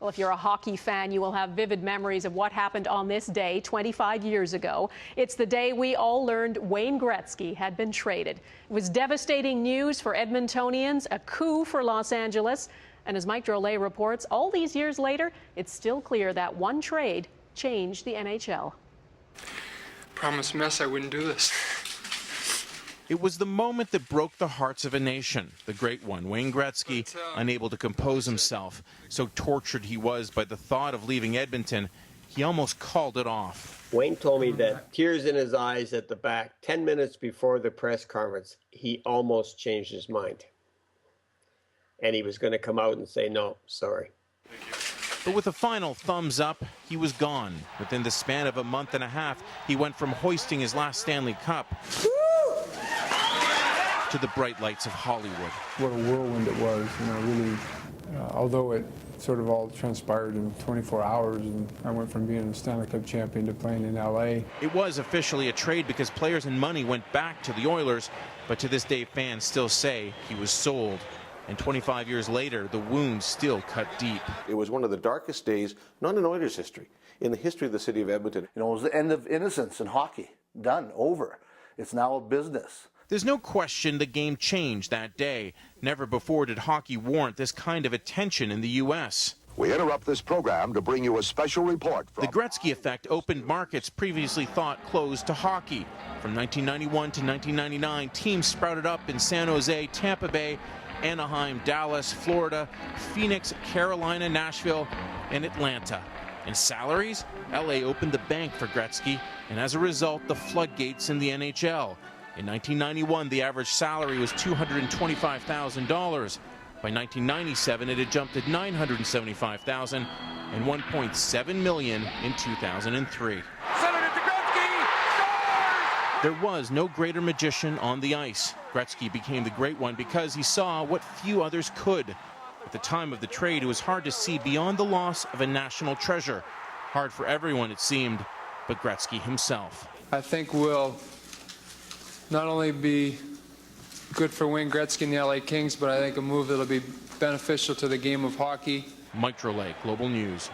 Well, if you're a hockey fan, you will have vivid memories of what happened on this day 25 years ago. It's the day we all learned Wayne Gretzky had been traded. It was devastating news for Edmontonians, a coup for Los Angeles. And as Mike Drolet reports, all these years later, it's still clear that one trade changed the NHL. Promised Mess I wouldn't do this. It was the moment that broke the hearts of a nation. The great one, Wayne Gretzky, unable to compose himself. So tortured he was by the thought of leaving Edmonton, he almost called it off. Wayne told me that tears in his eyes at the back, 10 minutes before the press conference, he almost changed his mind. And he was going to come out and say, no, sorry. But with a final thumbs up, he was gone. Within the span of a month and a half, he went from hoisting his last Stanley Cup to the bright lights of Hollywood. What a whirlwind it was, really, although it sort of all transpired in 24 hours, and I went from being a Stanley Cup champion to playing in LA. It was officially a trade because players and money went back to the Oilers, but to this day fans still say he was sold. And 25 years later, the wounds still cut deep. It was one of the darkest days, not in Oilers history, in the history of the city of Edmonton. It was the end of innocence in hockey. Done, over. It's now a business. There's no question the game changed that day. Never before did hockey warrant this kind of attention in the U.S. We interrupt this program to bring you a special report from... The Gretzky effect opened markets previously thought closed to hockey. From 1991 to 1999, teams sprouted up in San Jose, Tampa Bay, Anaheim, Dallas, Florida, Phoenix, Carolina, Nashville, and Atlanta. In salaries, LA opened the bank for Gretzky, and as a result, the floodgates in the NHL. In 1991, the average salary was $225,000. By 1997, it had jumped to $975,000 and $1.7 million in 2003. There was no greater magician on the ice. Gretzky became the great one because he saw what few others could. At the time of the trade, it was hard to see beyond the loss of a national treasure. Hard for everyone, it seemed, but Gretzky himself. I think we'll not only be good for Wayne Gretzky and the LA Kings, but I think a move that'll be beneficial to the game of hockey. Mike Drolet, Global News.